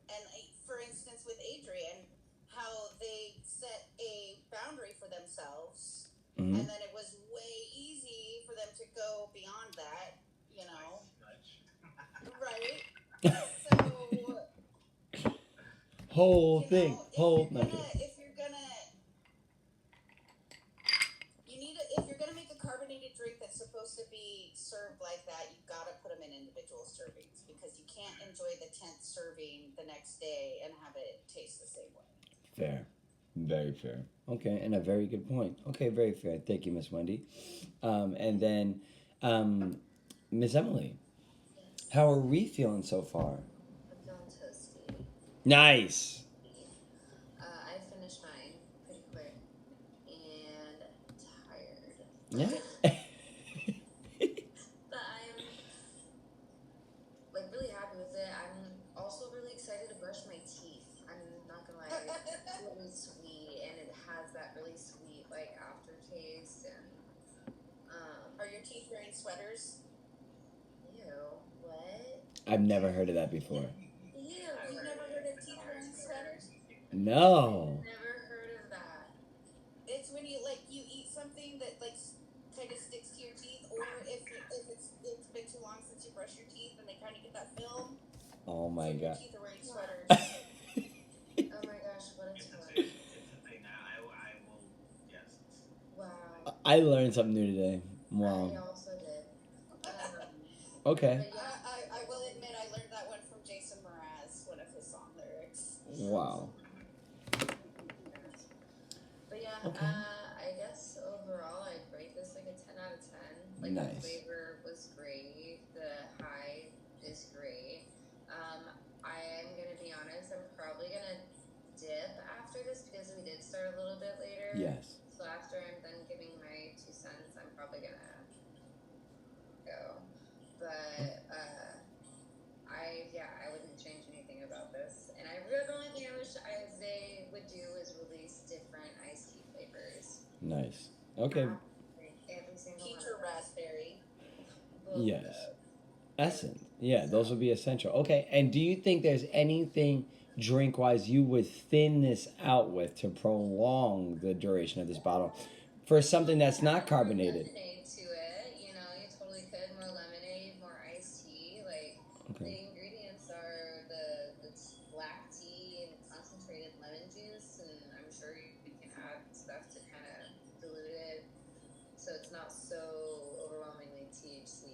Speaker 2: and for instance, with Adrian, how they set a boundary for themselves,
Speaker 1: Mm-hmm.
Speaker 2: and then it was way easy for them to go beyond that, right? So,
Speaker 1: Whole thing.
Speaker 2: if you're gonna make a carbonated drink that's supposed to be served like that, you've got to put them in individual servings, because you can't enjoy the 10th serving the next day and have it taste the same way.
Speaker 1: Fair. Very fair. Okay, and a very good point. Okay, very fair. Thank you, Miss Wendy. And then, Miss Emily,
Speaker 4: Yes.
Speaker 1: how are we feeling so far?
Speaker 4: I'm feeling toasty.
Speaker 1: Nice.
Speaker 4: I finished mine pretty quick and tired.
Speaker 1: Yeah.
Speaker 4: But I'm like really happy with it. I'm also really excited to brush my teeth. I'm not gonna lie, it's really sweet, and it has that really sweet like aftertaste. And
Speaker 2: Are your teeth wearing sweaters?
Speaker 4: ew, what?
Speaker 1: I've never heard of that before.
Speaker 4: Ew.
Speaker 2: You've never heard of teeth wearing sweaters?
Speaker 1: No.
Speaker 4: Never heard of that.
Speaker 2: It's when you eat something that kind of sticks to your teeth, or if it's been too long since you brush your teeth and they kind of get that film.
Speaker 1: Oh my
Speaker 2: Your
Speaker 1: god.
Speaker 2: teeth are wearing sweaters.
Speaker 4: Oh my gosh, what a
Speaker 3: It's a
Speaker 4: toy.
Speaker 3: thing. It's a thing now. I will. Yes.
Speaker 4: Wow.
Speaker 1: I learned something new today.
Speaker 4: I
Speaker 1: Wow.
Speaker 4: also did.
Speaker 1: Okay.
Speaker 4: But yeah,
Speaker 2: I will admit I learned that one from Jason Mraz, one of his song lyrics.
Speaker 1: Wow.
Speaker 4: but yeah,
Speaker 1: Okay.
Speaker 4: I guess overall I'd rate this like a 10 out of 10. Like
Speaker 1: Nice.
Speaker 4: the flavor was great, the high is great. I am gonna be honest, I'm probably gonna dip after this because we did start a little bit later.
Speaker 1: Yes.
Speaker 4: So after I'm done giving my 2 cents, I'm probably gonna go. But I wouldn't change anything about this. And the only thing I wish they would do is release different iced tea flavors.
Speaker 1: Nice. Okay.
Speaker 4: Every single
Speaker 2: Peach
Speaker 4: one
Speaker 2: or
Speaker 4: of them.
Speaker 2: raspberry.
Speaker 4: Both of
Speaker 1: Yes.
Speaker 4: those.
Speaker 1: Essence. Yeah, those would be essential. Okay. And do you think there's anything drink wise you would thin this out with to prolong the duration of this bottle for something that's not carbonated?
Speaker 4: Lemonade to it, you totally could. More lemonade, more iced tea. Like
Speaker 1: Okay.
Speaker 4: the ingredients are the black tea and concentrated lemon juice, and I'm sure you can add stuff to kind of dilute it so it's not so overwhelmingly THC.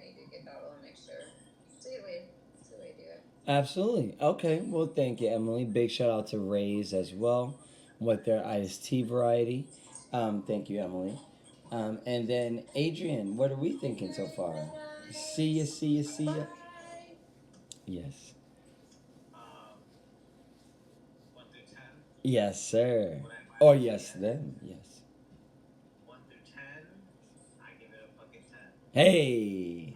Speaker 4: You do get that little mixture. It's a good way to do it.
Speaker 1: Absolutely. Okay. Well, thank you, Emily. Big shout out to Ray's as well with their iced tea variety. Thank you, Emily. And then Adrian, what are we thinking so far? See ya, see ya, see ya.
Speaker 2: Bye.
Speaker 1: Yes.
Speaker 3: 1 through 10.
Speaker 1: Yes, sir.
Speaker 3: Would I buy
Speaker 1: Or
Speaker 3: this
Speaker 1: yes,
Speaker 3: again?
Speaker 1: then. Yes.
Speaker 3: 1 through 10. I give it a fucking 10.
Speaker 1: Hey.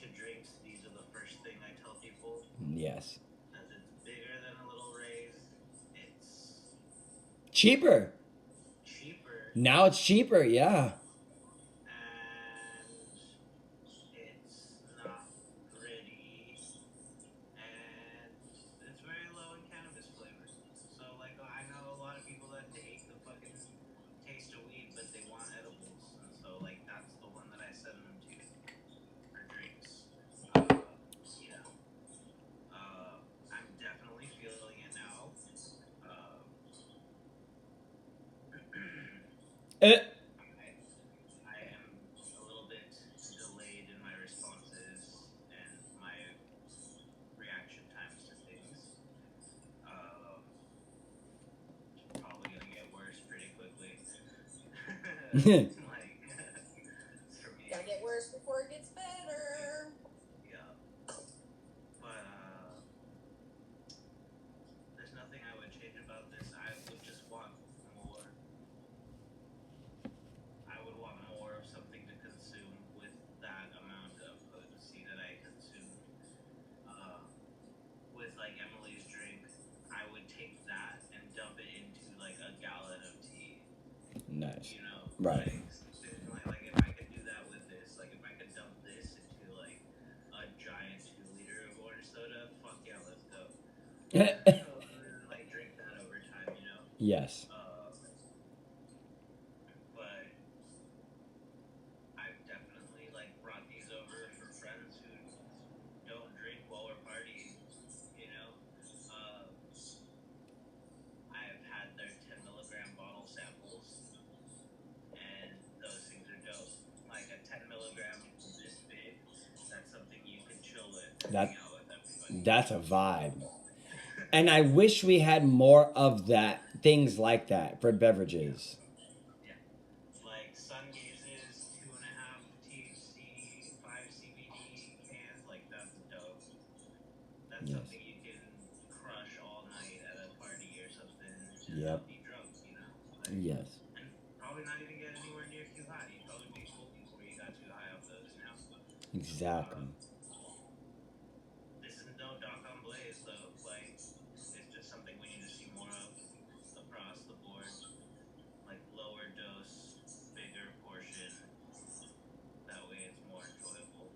Speaker 3: to drinks, these are the first thing I tell people.
Speaker 1: Yes.
Speaker 3: Because it's bigger than a little raise. It's
Speaker 1: cheaper. Now it's cheaper, yeah.
Speaker 3: And it's not gritty. And it's very low in cannabis flavor. So, like, I know a lot of people that hate the fucking taste of weed, but they want edibles. And so, like, that's the one that I send them to for drinks. You know, I'm definitely feeling it now. I am a little bit delayed in my responses and my reaction times to things. Probably gonna get worse pretty quickly. Like, for me.
Speaker 2: Gotta get worse before it gets better.
Speaker 3: Yeah. But there's nothing I would change about this. I would just want more. I would want more of something to consume with that amount of potency that I consume. With like Emily's drink, I would take that and dump it into like a gallon of tea.
Speaker 1: Nice.
Speaker 3: You know,
Speaker 1: right?
Speaker 3: Like if I could do that with this, like if I could dump this into like a giant 2 liter of orange soda, fuck yeah, let's go. Like drink that over time, you know.
Speaker 1: Yes.
Speaker 3: But I've definitely like brought these over for friends who don't drink while we're partying. You know, I have had their 10 milligram bottle samples, and those things are dope. Like a 10 milligram this big, that's something you can chill with and hang out with everybody.
Speaker 1: That's a vibe. And I wish we had more of that, things like that for beverages.
Speaker 3: Yeah. Like Sun Gazes, 2.5 THC, 5 CBD cans, like that's dope. That's something you can crush all night at a party or something and not be drunk, you know? Like,
Speaker 1: yes.
Speaker 3: And probably not even get anywhere near too high. You'd probably be full before you got too high off those, you know?
Speaker 1: Exactly.
Speaker 3: This is no Doc on Blaze, though. Like, it's just something we need to see more of across the board. Like, lower dose, bigger portion. That way it's more enjoyable.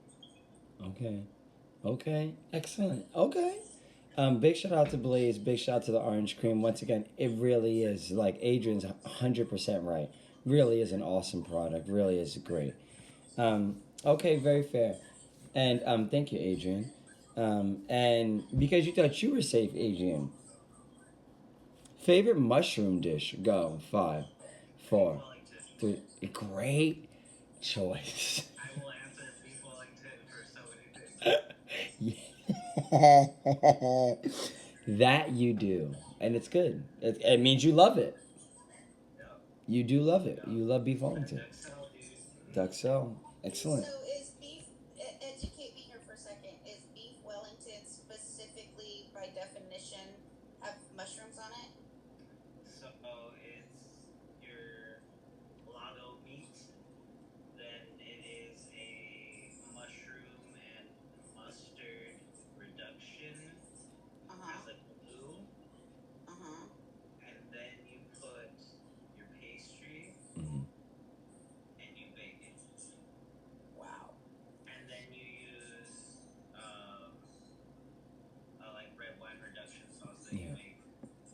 Speaker 1: Okay. Excellent. Okay. Big shout out to Blaze. Big shout out to the orange cream. Once again, it really is, like Adrian's 100% right. Really is an awesome product. Really is great. Okay, very fair. And thank you, Adrian. And because you thought you were safe, Adrian. Favorite mushroom dish? Go. 5, 4, 3. Great choice.
Speaker 3: I will answer beef Wellington for so many things.
Speaker 1: That you do. And it's good. It means you love it. You do love it. You love beef Wellington. Duxelle. Excellent.
Speaker 2: So is beef, educate me here for a second, is beef Wellington specifically, by definition, have mushrooms on it?
Speaker 3: So it's your lago meat, then it is a mushroom and mustard reduction as a glue. And then you put your pastry and you bake it.
Speaker 2: Wow.
Speaker 3: And then you use like red wine reduction sauce that you make,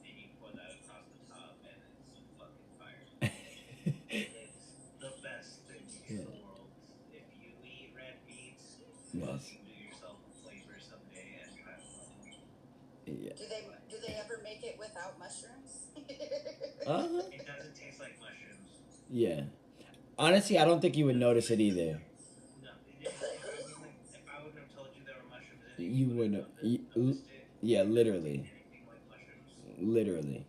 Speaker 3: and you pour that across the top, and it's fucking fire. It's the best thing in the world. If you eat red meat, fucking do yourself a flavor someday and try it.
Speaker 2: Do they ever make it without mushrooms?
Speaker 3: It doesn't taste like mushrooms.
Speaker 1: Yeah. Honestly, I don't think you would notice it either.
Speaker 3: No. If I wouldn't have told you there were mushrooms in it,
Speaker 1: You wouldn't. Yeah, literally.
Speaker 3: anything like mushrooms.
Speaker 1: Literally.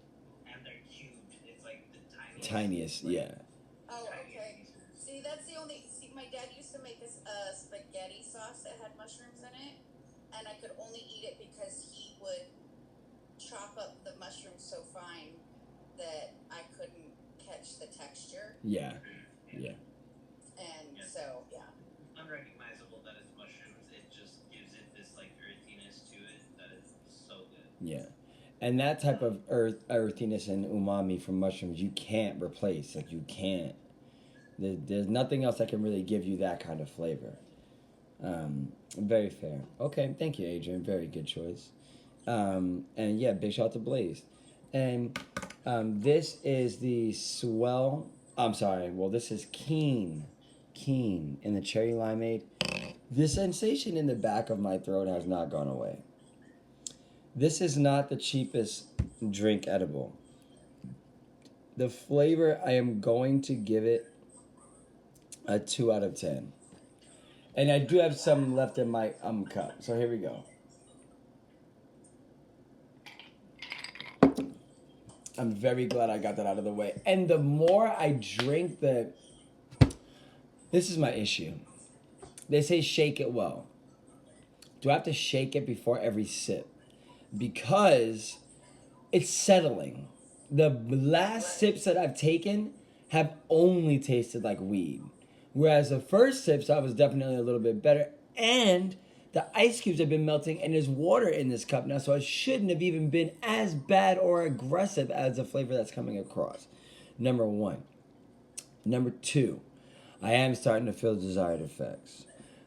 Speaker 3: And they're cubed. It's like the
Speaker 1: Tiniest, yeah.
Speaker 2: Oh, okay. See, that's the only. See, my dad used to make this spaghetti sauce that had mushrooms in it, and I could only eat it because he would chop up the mushrooms so fine that I couldn't catch the texture.
Speaker 1: Yeah.
Speaker 2: And so, yeah.
Speaker 3: Unrecognizable that it's mushrooms.
Speaker 1: Yeah. And that type of earthiness and umami from mushrooms, you can't replace. Like, you can't. There's nothing else that can really give you that kind of flavor. Very fair. Okay, thank you, Adrian. Very good choice. And yeah, big shout out to Blaze. And this is the Swell. I'm sorry. Well, this is Keen. Keen in the cherry limeade. The sensation in the back of my throat has not gone away. This is not the cheapest drink edible. The flavor, I am going to give it a 2 out of 10. And I do have some left in my cup. So here we go. I'm very glad I got that out of the way. And the more I drink this is my issue. They say shake it well. Do I have to shake it before every sip? Because it's settling. The last sips that I've taken have only tasted like weed. Whereas the first sips, I was definitely a little bit better. And the ice cubes have been melting and there's water in this cup now. So it shouldn't have even been as bad or aggressive as the flavor that's coming across. Number one. Number two, I am starting to feel desired effects.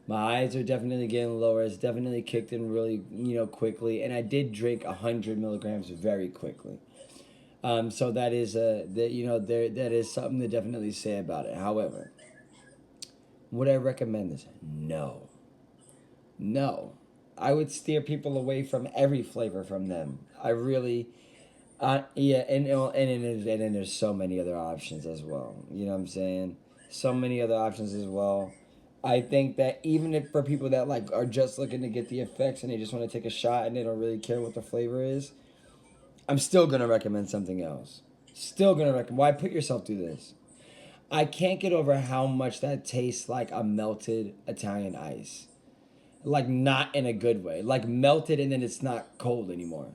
Speaker 1: My eyes are definitely getting lower. It's definitely kicked in really, quickly. And I did drink 100 milligrams very quickly. So that is that is something to definitely say about it. However, would I recommend this? No. No. I would steer people away from every flavor from them. I really, yeah, and then there's so many other options as well. You know what I'm saying? So many other options as well. I think that even if for people that like are just looking to get the effects and they just want to take a shot and they don't really care what the flavor is, I'm still gonna recommend something else. Still gonna recommend. Why put yourself through this? I can't get over how much that tastes like a melted Italian ice. Like, not in a good way. Like, melted and then it's not cold anymore.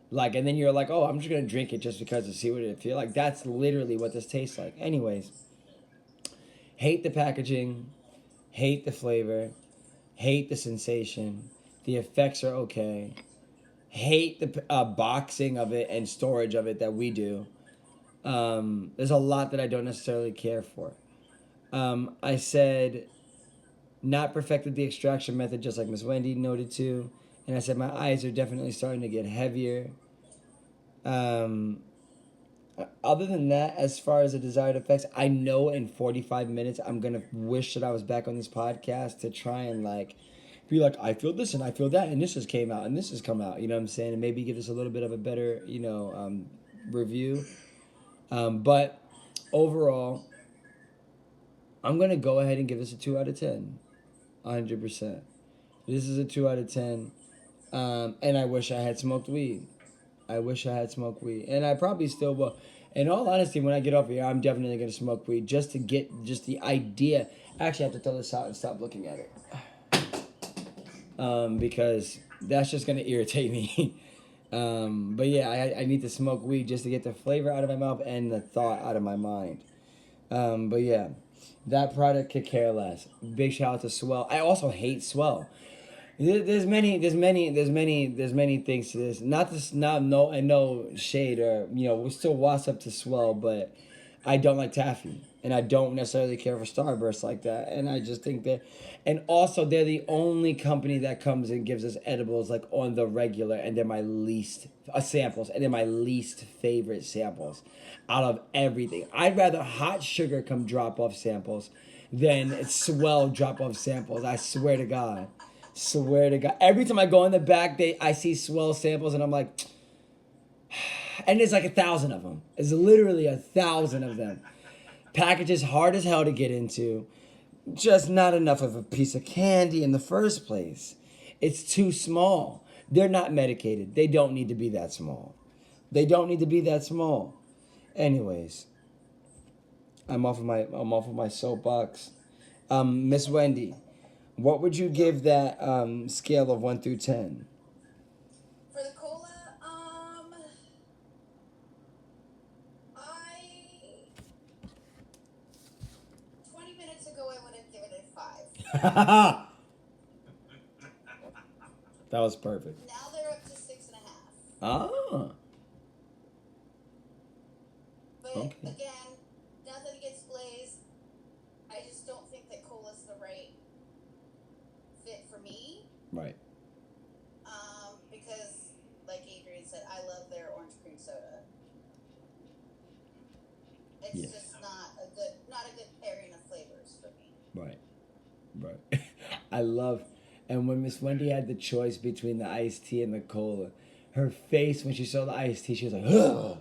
Speaker 1: Like, and then you're like, oh, I'm just gonna drink it just because to see what it feels like. That's literally what this tastes like. Anyways, hate the packaging, hate the flavor, hate the sensation. The effects are okay. Hate the boxing of it and storage of it that we do. There's a lot that I don't necessarily care for. I said not perfected the extraction method, just like Miss Wendy noted too. And I said my eyes are definitely starting to get heavier. Other than that, as far as the desired effects, I know in 45 minutes I'm gonna wish that I was back on this podcast to try and be like, I feel this and I feel that and this has came out and this has come out. You know what I'm saying? And maybe give us a little bit of a better review. But overall, I'm gonna go ahead and give this a 2 out of 10. 100%. This is a 2 out of 10. And I wish I had smoked weed. I wish I had smoked weed. And I probably still will. In all honesty, when I get off here, I'm definitely going to smoke weed just to get just the idea. Actually, I have to throw this out and stop looking at it. Because that's just going to irritate me. But yeah, I need to smoke weed just to get the flavor out of my mouth and the thought out of my mind. But yeah, that product could care less. Big shout out to Swell. I also hate Swell. There's many things to this. No shade or we're still was up to Swell, but I don't like taffy, and I don't necessarily care for Starburst like that. And I just think that, and also they're the only company that comes and gives us edibles like on the regular, and they're my least samples, and they're my least favorite samples out of everything. I'd rather Hot Sugar come drop off samples than Swell drop off samples. I swear to God. Swear to God. Every time I go in the back, I see Swell samples, and I'm like, and there's like 1,000 of them. It's literally 1,000 of them. Packages hard as hell to get into. Just not enough of a piece of candy in the first place. It's too small. They're not medicated. They don't need to be that small. They don't need to be that small. Anyways, I'm off of my soapbox. Miss Wendy, what would you give that scale of 1 through 10?
Speaker 2: For the cola, I 20 minutes ago I would have given it 5.
Speaker 1: That was perfect.
Speaker 2: Now they're up to 6.5.
Speaker 1: Ah.
Speaker 2: But
Speaker 1: Okay.
Speaker 2: again, nothing against Blaze. I just don't think that cola's the right fit for me.
Speaker 1: Right.
Speaker 2: Because, like Adrian said, I love their orange cream soda. It's
Speaker 1: Yes.
Speaker 2: just not a good pairing of flavors for me.
Speaker 1: Right. Right. I love, and when Miss Wendy had the choice between the iced tea and the cola, her face when she saw the iced tea, she was like, ugh.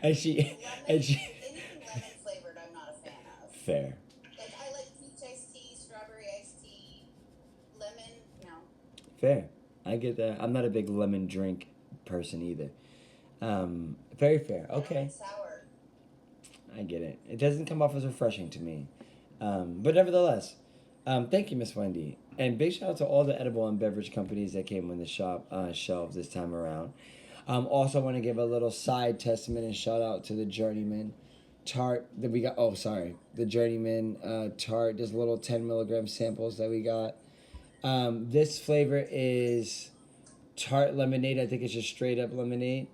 Speaker 1: and she,
Speaker 2: Anything lemon flavored, I'm not a fan of.
Speaker 1: Fair.
Speaker 2: Like, I like peach iced tea, strawberry iced tea, lemon, no.
Speaker 1: Fair. I get that. I'm not a big lemon drink person either. Very fair. Okay.
Speaker 2: Lemon sour.
Speaker 1: I get it. It doesn't come off as refreshing to me. But nevertheless, thank you, Miss Wendy. And big shout out to all the edible and beverage companies that came on the shop shelves this time around. Also, want to give a little side testament and shout out to the Journeyman tart that we got. Oh, sorry. The Journeyman tart, just little 10 milligram samples that we got. This flavor is tart lemonade. I think it's just straight up lemonade.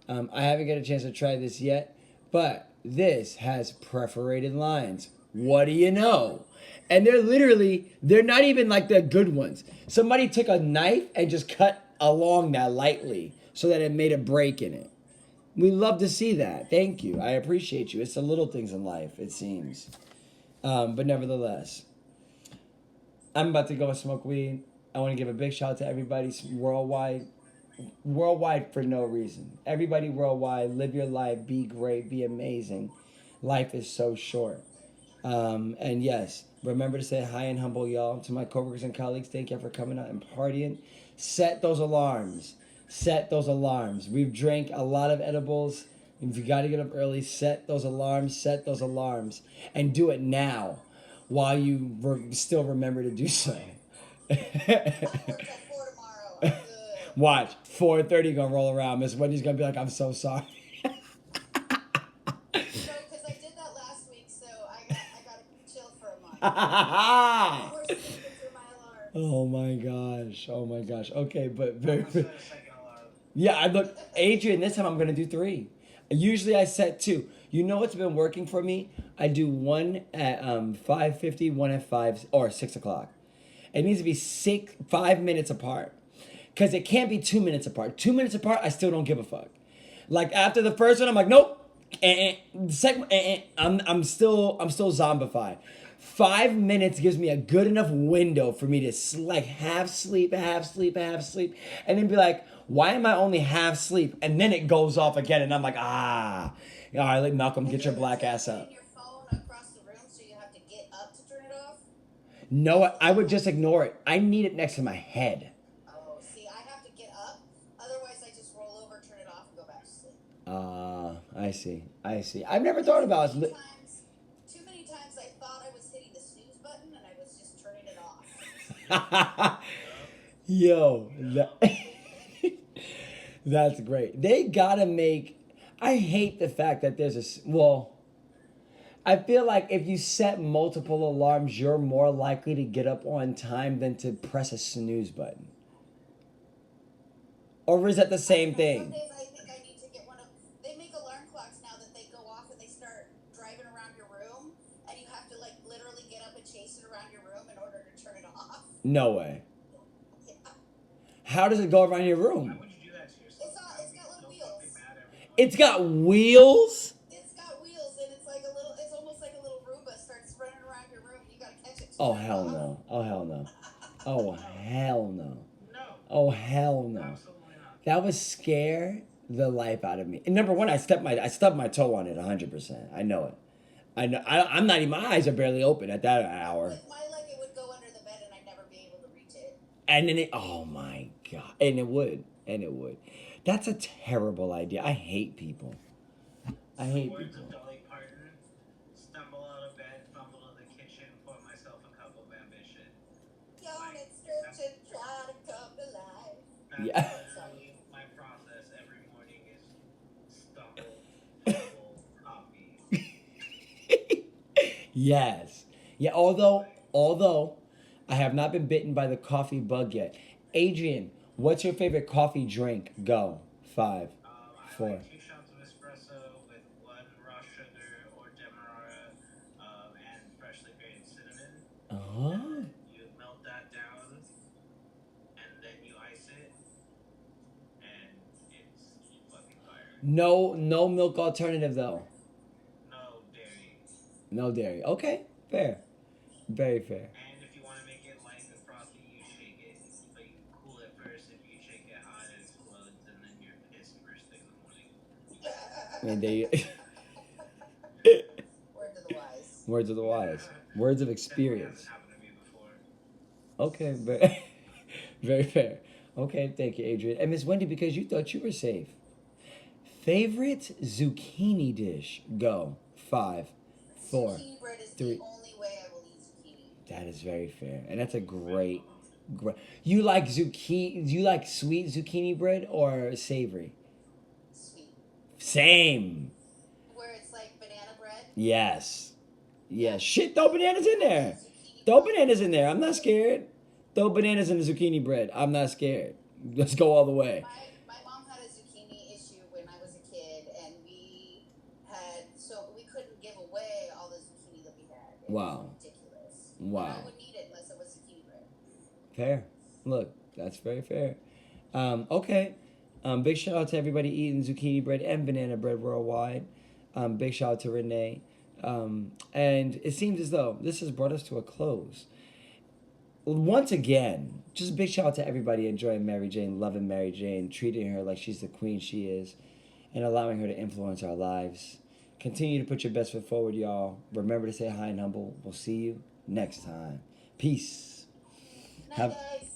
Speaker 1: I haven't got a chance to try this yet, but this has perforated lines. What do you know? And they're not even like the good ones. Somebody took a knife and just cut along that lightly so that it made a break in it. We love to see that. Thank you. I appreciate you. It's the little things in life, it seems. But nevertheless, I'm about to go and smoke weed. I want to give a big shout out to everybody worldwide for no reason. Everybody worldwide, live your life, be great, be amazing. Life is so short. And yes, remember to say hi and humble, y'all. To my coworkers and colleagues, thank you for coming out and partying. Set those alarms. Set those alarms. We've drank a lot of edibles. If you got to get up early, set those alarms. Set those alarms. And do it now while you still remember to do so.
Speaker 2: I work at 4 tomorrow. I'm good.
Speaker 1: Watch, 4:30 gonna roll around. Miss Wendy's gonna be like, I'm so sorry.
Speaker 2: No, because I did that last week, so I got to chill for a month. We're sleeping through my alarms.
Speaker 1: Oh my gosh. Okay, but very.
Speaker 3: Set a second alarm.
Speaker 1: Yeah, I look, Adrian. This time I'm gonna do 3. Usually I set 2. You know what's been working for me? I do one at 5:50, one at 5 or 6 o'clock. It needs to be 5 minutes apart, cause it can't be 2 minutes apart. 2 minutes apart, I still don't give a fuck. Like after the first one, I'm like, nope. The second, I'm still zombified. 5 minutes gives me a good enough window for me to like half sleep, and then be like, why am I only half sleep? And then it goes off again, and I'm like, all right, like Malcolm, get your black ass up.
Speaker 2: Your phone across the room, so you have to get up to turn it off.
Speaker 1: No, I would just ignore it. I need it next to my head.
Speaker 2: Oh, see, I have to get up. Otherwise, I just roll over, turn it off, and go back to sleep.
Speaker 1: I see. I've never thought about it.
Speaker 2: Too many times I thought I was hitting the snooze button, and I was just turning it off.
Speaker 1: Yo, that's great. They gotta make. I hate the fact that there's I feel like if you set multiple alarms, you're more likely to get up on time than to press a snooze button. Or is that the same thing?
Speaker 2: Some days I think I need to get one of. They make alarm clocks now that they go off and they start driving around your room, and you have to like literally get up and chase it around your room in order to turn it off.
Speaker 1: No way.
Speaker 2: Yeah.
Speaker 1: How does it go around your
Speaker 3: Why
Speaker 1: room?
Speaker 3: would you do that to yourself?
Speaker 2: It's got little wheels.
Speaker 1: It's got wheels?
Speaker 2: It's got wheels, and it's like it's almost like a little Roomba starts running around your room. You gotta catch it.
Speaker 1: Oh, hell no. Oh, hell no. Oh, hell no.
Speaker 3: No.
Speaker 1: Oh, hell no.
Speaker 3: Absolutely not.
Speaker 1: That would scare the life out of me. And number one, I stubbed my toe on it 100%. I know it. I'm not even, my eyes are barely open at that hour.
Speaker 2: With my leg, it would go under the bed, and I'd never be able to reach it.
Speaker 1: And then oh my God. And it would. That's a terrible idea. I hate people. I hate
Speaker 3: Words
Speaker 1: people.
Speaker 3: of Dolly Parton. Stumble out of bed, fumble in the kitchen, pour myself a cup of ambition.
Speaker 2: Yawn and stretch and try to come to life.
Speaker 3: That's
Speaker 1: Yeah.
Speaker 3: literally my process every morning is stumble, fumble, coffee.
Speaker 1: Yes. Yeah, although I have not been bitten by the coffee bug yet. Adrian, What's your favorite coffee drink? Go. 5,
Speaker 3: I
Speaker 1: 4.
Speaker 3: like 2 shots of espresso with 1 raw sugar or demerara, and freshly grated cinnamon. And
Speaker 1: Oh.
Speaker 3: then you melt that down, and then you ice it, and it's fucking fire.
Speaker 1: No milk alternative though.
Speaker 3: No dairy.
Speaker 1: No dairy. Okay, fair. Very fair.
Speaker 3: And if you want to make it light and frothy, you shake it, but you cool it first. If you shake it hot, it explodes, and then you're pissed first thing in the morning.
Speaker 1: And they
Speaker 2: Word to the wise.
Speaker 1: Words of the wise. Words of
Speaker 3: Definitely
Speaker 1: experience.
Speaker 3: hasn't happened to me before.
Speaker 1: Okay, very, very fair. Okay, thank you, Adrian. And Miss Wendy, because you thought you were safe. Favorite zucchini dish? Go. 5, 4.
Speaker 2: Zucchini bread is
Speaker 1: 3.
Speaker 2: the only way I will eat zucchini.
Speaker 1: That is very fair, and that's a great. You like zucchini? You like sweet zucchini bread or savory?
Speaker 2: Sweet.
Speaker 1: Same.
Speaker 2: Where it's like banana bread.
Speaker 1: Yes. Yes. Shit, throw bananas in there. Throw bananas in there. I'm not scared. Throw bananas in the zucchini bread. I'm not scared. Let's go all the way.
Speaker 2: My mom had a zucchini issue when I was a kid, and we couldn't give away all the zucchini that we had. It
Speaker 1: Wow.
Speaker 2: was ridiculous.
Speaker 1: Wow.
Speaker 2: And I wouldn't eat it unless it was zucchini bread.
Speaker 1: Fair. Look, that's very fair. Okay. Big shout out to everybody eating zucchini bread and banana bread worldwide. Big shout out to Renee. And it seems as though this has brought us to a close. Once again, just a big shout out to everybody enjoying Mary Jane, loving Mary Jane, treating her like she's the queen she is, and allowing her to influence our lives. Continue to put your best foot forward, y'all. Remember to stay high and humble. We'll see you next time. Peace.
Speaker 2: Night, guys.